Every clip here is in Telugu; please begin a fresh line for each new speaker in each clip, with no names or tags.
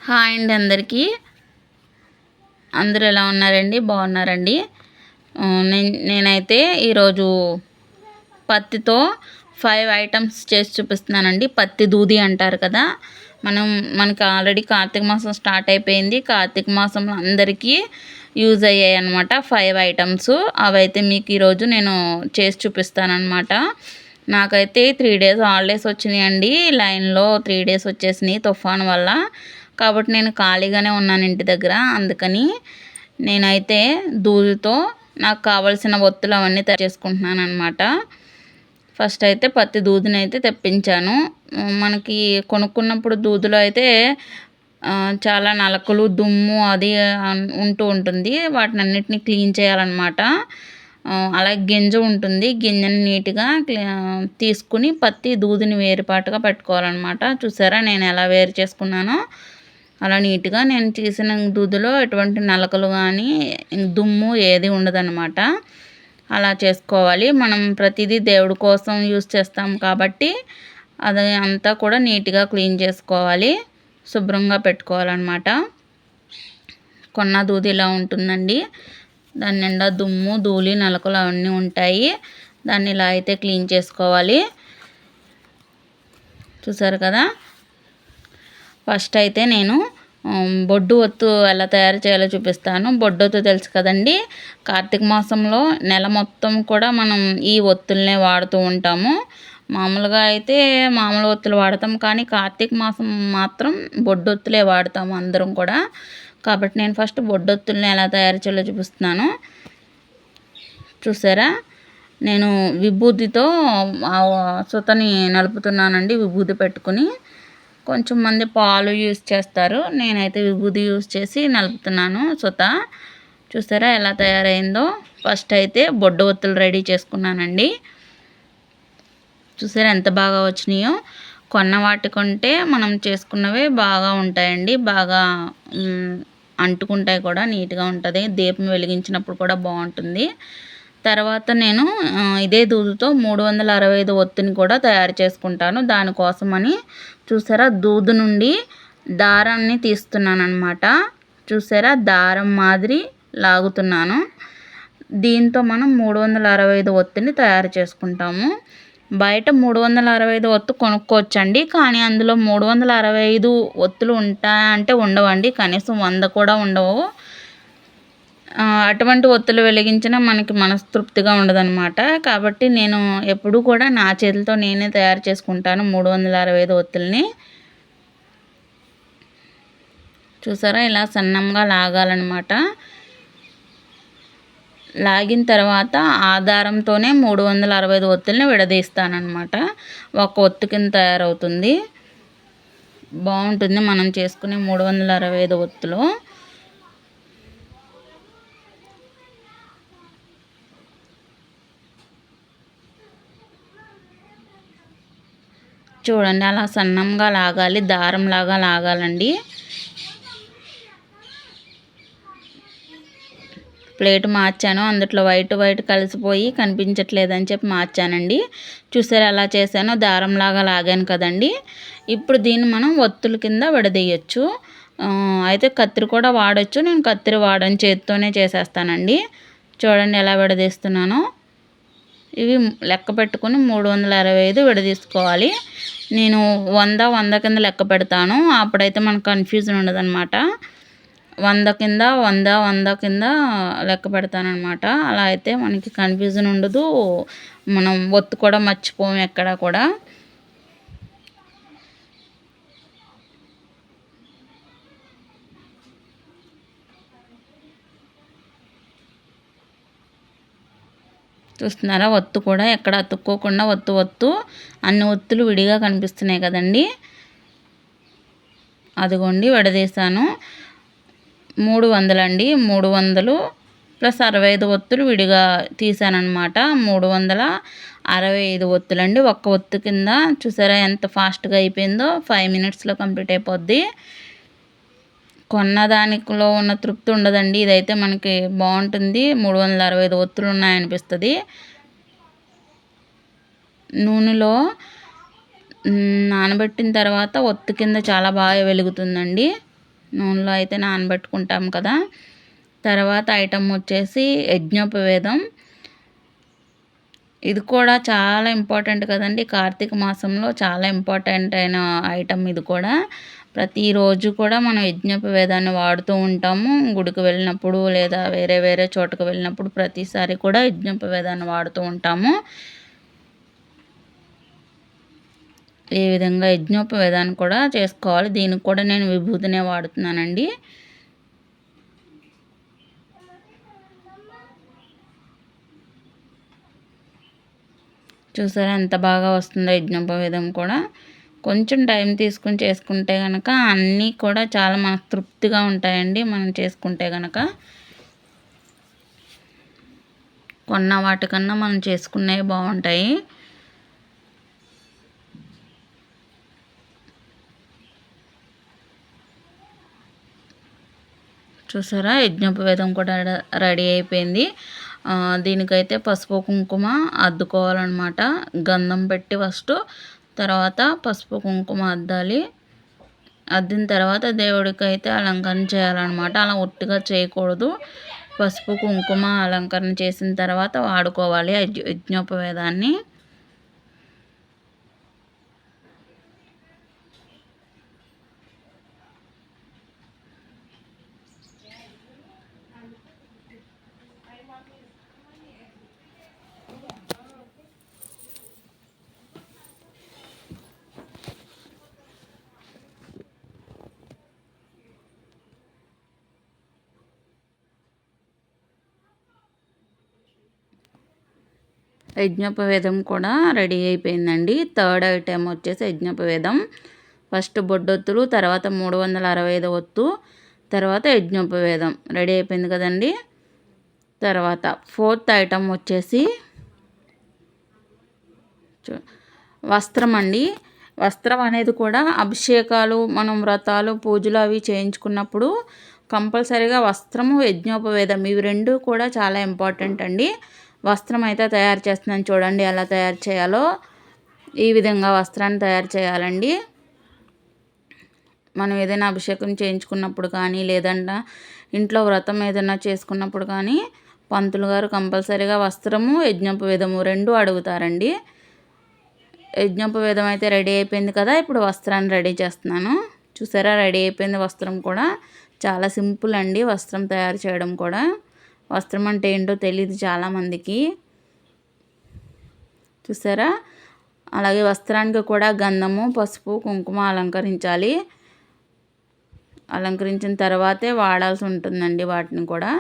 హాయ్ అండి అందరికీ. అందరూ ఎలా ఉన్నారండి? బాగున్నారండి. నేనైతే ఈరోజు పత్తితో 5 ఐటమ్స్ చేసి చూపిస్తున్నానండి. పత్తి దూది అంటారు కదా. మనకి ఆల్రెడీ కార్తీక మాసం స్టార్ట్ అయిపోయింది. కార్తీక మాసంలో అందరికీ యూజ్ అయ్యాయి అనమాట 5 ఐటమ్స్. అవైతే మీకు ఈరోజు నేను చేసి చూపిస్తానమాట. నాకైతే 3 డేస్ హాలిడేస్ వచ్చినాయండి. లైన్లో 3 డేస్ వచ్చేసినాయి తుఫాను వల్ల. కాబట్టి నేను ఖాళీగానే ఉన్నాను ఇంటి దగ్గర. అందుకని నేనైతే దూదితో నాకు కావాల్సిన ఒత్తులు అవన్నీ తయారు చేసుకుంటున్నాను అనమాట. ఫస్ట్ అయితే పత్తి దూదిని అయితే తెప్పించాను. మనకి కొనుక్కున్నప్పుడు దూదిలో అయితే చాలా నలకలు దుమ్ము అది ఉంటూ ఉంటుంది. వాటిని అన్నిటిని క్లీన్ చేయాలన్నమాట. అలాగే గింజ ఉంటుంది. గింజని నీట్గా తీసుకుని పత్తి దూదిని వేరుపాటుగా పెట్టుకోవాలన్నమాట. చూసారా నేను ఎలా వేరు చేసుకున్నానో. అలా నీట్గా నేను తీసిన దూదిలో ఎటువంటి నలకలు కానీ దుమ్ము ఏది ఉండదన్నమాట. అలా చేసుకోవాలి. మనం ప్రతిదీ దేవుడి కోసం యూజ్ చేస్తాం కాబట్టి అది అంతా కూడా నీట్గా క్లీన్ చేసుకోవాలి, శుభ్రంగా పెట్టుకోవాలన్నమాట. కొన్న దూది ఇలా ఉంటుందండి. దాని నిండా దుమ్ము ధూళి నలకలు అవన్నీ ఉంటాయి. దాన్ని ఇలా అయితే క్లీన్ చేసుకోవాలి. చూసారు కదా. ఫస్ట్ అయితే నేను బొడ్డు ఒత్తు ఎలా తయారు చేయాలో చూపిస్తాను. బొడ్డొత్తు తెలుసు కదండి. కార్తీక మాసంలో నెల మొత్తం కూడా మనం ఈ ఒత్తులనే వాడుతూ ఉంటాము. మామూలుగా అయితే మామూలు ఒత్తులు వాడతాం, కానీ కార్తీక మాసం మాత్రం బొడ్డొత్తులే వాడతాము అందరం కూడా. కాబట్టి నేను ఫస్ట్ బొడ్డొత్తుల్ని ఎలా తయారు చేయాలో చూపిస్తున్నాను. చూసారా, నేను విభూతితో సుతని నలుపుతున్నానండి. విభూతి పెట్టుకుని కొంచెం మంది పాలు యూజ్ చేస్తారు. నేనైతే విభూతి యూజ్ చేసి నలుపుతున్నాను సుత. చూసారా ఎలా తయారైందో. ఫస్ట్ అయితే బొడ్డు ఒత్తులు రెడీ చేసుకున్నానండి. చూసారా ఎంత బాగా వచ్చినాయో. కొన్న వాటికంటే మనం చేసుకున్నవే బాగా ఉంటాయండి. బాగా అంటుకుంటాయి కూడా, నీట్గా ఉంటుంది. దీపం వెలిగించినప్పుడు కూడా బాగుంటుంది. తర్వాత నేను ఇదే దూదితో 365 ఒత్తిని కూడా తయారు చేసుకుంటాను. దానికోసమని చూసారా దూది నుండి దారాన్ని తీస్తున్నాను అనమాట. చూసారా దారం మాదిరి లాగుతున్నాను. దీంతో మనం 365 ఒత్తిని తయారు చేసుకుంటాము. బయట 365 ఒత్తు కొనుక్కోవచ్చండి, కానీ అందులో 365 ఒత్తులు ఉంటాయంటే ఉండవండి. కనీసం 100 కూడా ఉండవు. అటువంటి ఒత్తులు వెలిగించినా మనకి మనస్తృప్తిగా ఉండదన్నమాట. కాబట్టి నేను ఎప్పుడూ కూడా నా చేతులతో నేనే తయారు చేసుకుంటాను 365 ఒత్తుల్ని. చూసారా ఇలా సన్నంగా లాగాలన్నమాట. లాగిన తర్వాత ఆధారంతోనే 365 ఒత్తుల్ని విడదీస్తానన్నమాట. ఒక ఒత్తు కింద తయారవుతుంది. బాగుంటుంది మనం చేసుకునే 365 ఒత్తులు. చూడండి అలా సన్నంగా లాగాలి, దారంలాగా లాగాలండి. ప్లేట్ మార్చాను, అందులో వైట్ కలిసిపోయి కనిపించట్లేదని చెప్పి మార్చానండి. చూసారా అలా చేశాను, దారంలాగా లాగాను కదండి. ఇప్పుడు దీన్ని మనం ఒత్తుల కింద విడదీయచ్చు. అయితే కత్తిరి కూడా వాడచ్చు. నేను కత్తిరి వాడని, చేతితోనే చేసేస్తానండి. చూడండి ఎలా విడదీస్తున్నానో. ఇవి లెక్క పెట్టుకుని 365 విడదీసుకోవాలి. నేను 100 కింద లెక్క పెడతాను. అప్పుడైతే మనకు కన్ఫ్యూజన్ ఉండదన్నమాట. 100 కింద 100 కింద లెక్క పెడతానమాట. అలా అయితే మనకి కన్ఫ్యూజన్ ఉండదు. మనం ఒత్తు కూడా మర్చిపోము ఎక్కడ కూడా. చూస్తున్నారా ఒత్తు కూడా ఎక్కడ అతుక్కోకుండా ఒత్తు అన్ని ఒత్తులు విడిగా కనిపిస్తున్నాయి కదండి. అదిగోండి విడదీశాను. 300 అండి. 300 ప్లస్ 65 ఒత్తులు విడిగా తీసానమాట. 365 ఒత్తులండి ఒక్క ఒత్తు కింద. చూసారా ఎంత ఫాస్ట్గా అయిపోయిందో. 5 మినిట్స్లో కంప్లీట్ అయిపోద్ది. కొన్నదానిలో ఉన్న తృప్తి ఉండదండి. ఇదైతే మనకి బాగుంటుంది. 365 ఒత్తులు ఉన్నాయనిపిస్తుంది. నూనెలో నానబెట్టిన తర్వాత ఒత్తు కింద చాలా బాగా వెలుగుతుందండి. నూనెలో అయితే నానబెట్టుకుంటాం కదా. తర్వాత ఐటమ్ వచ్చేసి యజ్ఞోపవేదం. ఇది కూడా చాలా ఇంపార్టెంట్ కదండి. కార్తీక మాసంలో చాలా ఇంపార్టెంట్ అయిన ఐటమ్ ఇది కూడా. ప్రతిరోజు కూడా మనం యజ్ఞోపవేదాన్ని వాడుతూ ఉంటాము. గుడికి వెళ్ళినప్పుడు లేదా వేరే వేరే చోటుకు వెళ్ళినప్పుడు ప్రతిసారి కూడా యజ్ఞోపవేదాన్ని వాడుతూ ఉంటాము. ఈ విధంగా యజ్ఞోపవేదాన్ని కూడా చేసుకోవాలి. దీనికి కూడా నేను విభూతినే వాడుతున్నానండి. చూసారా ఎంత బాగా వస్తుందో యజ్ఞోపవేదం కూడా. కొంచెం టైం తీసుకుని చేసుకుంటే కనుక అన్నీ కూడా చాలా మనకు తృప్తిగా ఉంటాయండి మనం చేసుకుంటే కనుక. కొన్న వాటికన్నా మనం చేసుకునేవి బాగుంటాయి. చూసారా యజ్ఞోపవేదం కూడా రెడీ అయిపోయింది. దీనికైతే పసుపు కుంకుమ అద్దుకోవాలన్నమాట. గంధం పెట్టి ఫస్ట్, తర్వాత పసుపు కుంకుమ అద్దాలి. అద్దిన తర్వాత దేవుడికి అయితే అలంకరణ చేయాలన్నమాట. అలా ఒట్టిగా చేయకూడదు. పసుపు కుంకుమ అలంకరణ చేసిన తర్వాత వాడుకోవాలి యజ్ఞోపవేదాన్ని. యజ్ఞోపవేదం కూడా రెడీ అయిపోయిందండి. థర్డ్ ఐటెం వచ్చేసి యజ్ఞోపవేదం. ఫస్ట్ బొడ్డొత్తులు, తర్వాత 365 ఒత్తు, తర్వాత యజ్ఞోపవేదం రెడీ అయిపోయింది కదండి. తర్వాత ఫోర్త్ ఐటెం వచ్చేసి వస్త్రం అండి. వస్త్రం అనేది కూడా అభిషేకాలు, మనం వ్రతాలు, పూజలు అవి చేయించుకున్నప్పుడు కంపల్సరీగా వస్త్రము, యజ్ఞోపవేదం ఇవి రెండు కూడా చాలా ఇంపార్టెంట్ అండి. వస్త్రం అయితే తయారు చేస్తున్నాను చూడండి ఎలా తయారు చేయాలో. ఈ విధంగా వస్త్రాన్ని తయారు చేయాలండి. మనం ఏదైనా అభిషేకం చేయించుకున్నప్పుడు కానీ, లేదంటే ఇంట్లో వ్రతం ఏదైనా చేసుకున్నప్పుడు కానీ పంతులు గారు కంపల్సరీగా వస్త్రము, యజ్ఞోపవేదము రెండు అడుగుతారండి. యజ్ఞోపవేదం అయితే రెడీ అయిపోయింది కదా. ఇప్పుడు వస్త్రాన్ని రెడీ చేస్తున్నాను. చూసారా రెడీ అయిపోయింది వస్త్రం కూడా. చాలా సింపుల్ అండి వస్త్రం తయారు చేయడం కూడా. వస్త్రం అంటే ఏంటో తెలియదు చాలామందికి. చూసారా, అలాగే వస్త్రానికి కూడా గంధము, పసుపు, కుంకుమ అలంకరించాలి. అలంకరించిన తర్వాతే వాడాల్సి ఉంటుందండి వాటిని కూడా.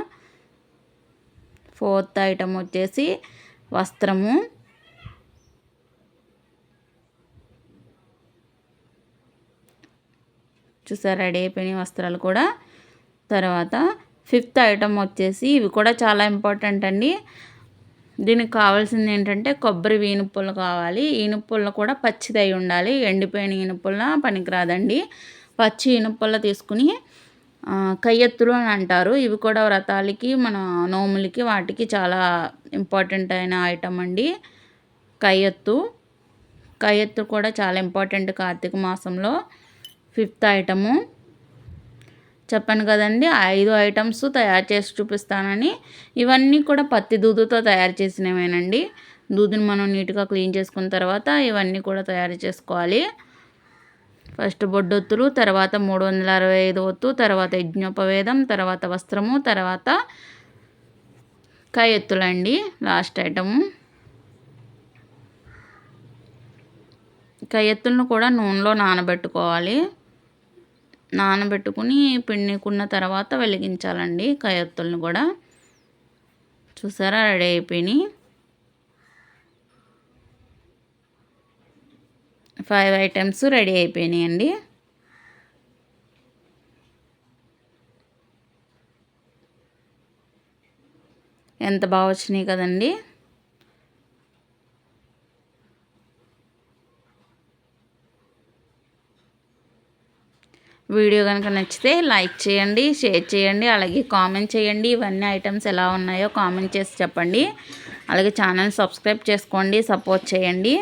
ఫోర్త్ ఐటమ్ వచ్చేసి వస్త్రము. చూసారా రెడీ అయిపోయిన వస్త్రాలు కూడా. తర్వాత ఫిఫ్త్ ఐటమ్ వచ్చేసి ఇవి కూడా చాలా ఇంపార్టెంట్ అండి. దీనికి కావాల్సింది ఏంటంటే కొబ్బరి ఈనుపుల్ల కావాలి. ఈనుపుల్ల కూడా పచ్చిది అయి ఉండాలి. ఎండిపోయిన ఈనుపుల్ల పనికిరాదండి. పచ్చి ఈనుపుల్ల తీసుకుని కయ్యెత్తులు అని అంటారు. ఇవి కూడా వ్రతాలకి, మన నోములకి వాటికి చాలా ఇంపార్టెంట్ అయిన ఐటమ్ అండి కయ్యెత్తు కూడా చాలా ఇంపార్టెంట్ కార్తీక మాసంలో. ఫిఫ్త్ ఐటము చెప్పాను కదండి 5 ఐటమ్స్ తయారు చేసి చూపిస్తానని. ఇవన్నీ కూడా పత్తి దూదుతో తయారు చేసినవేనండి. దూదిని మనం నీట్గా క్లీన్ చేసుకున్న తర్వాత ఇవన్నీ కూడా తయారు చేసుకోవాలి. ఫస్ట్ బొడ్డొత్తులు, తర్వాత 365 ఒత్తు, తర్వాత యజ్ఞోపవేదం, తర్వాత వస్త్రము, తర్వాత కయ్యెత్తులండి లాస్ట్ ఐటము. కయ్యెత్తులను కూడా నూనెలో నానబెట్టుకోవాలి. నానబెట్టుకుని పిండుకున్న తర్వాత వెలిగించాలండి కయ్యెత్తులను కూడా. చూసారా రెడీ అయిపోయినాయి. 5 ఐటమ్స్ రెడీ అయిపోయినాయండి. ఎంత బాగా వచ్చినాయి కదండి. వీడియో కనుక నచ్చితే లైక్ చేయండి, షేర్ చేయండి, అలాగే కామెంట్ చేయండి. ఇవన్నీ ఐటమ్స్ ఎలా ఉన్నాయో కామెంట్ చేసి చెప్పండి. అలాగే ఛానల్ సబ్స్క్రైబ్ చేసుకోండి, సపోర్ట్ చేయండి.